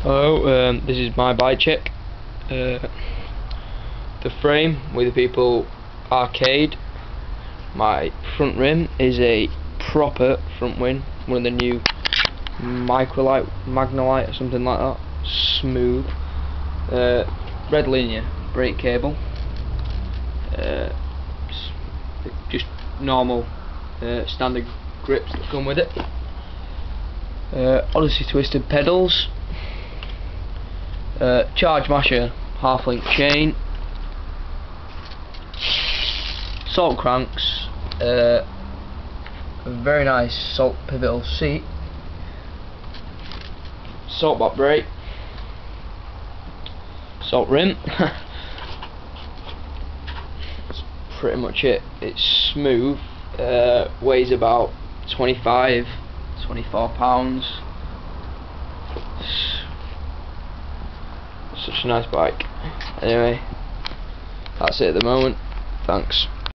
Hello, this is my bike check. The frame with the People Arcade. My front rim is a proper front wing, one of the new Microlite, Magnolite or something like that. Smooth. Red linear brake cable. Just normal standard grips that come with it. Odyssey twisted pedals. Chargemasher half-link chain, salt cranks, a very nice salt pivotal seat, salt back brake, salt rim. That's pretty much it. It's smooth, weighs about 24 pounds. Such a nice bike. Anyway, that's it at the moment. Thanks.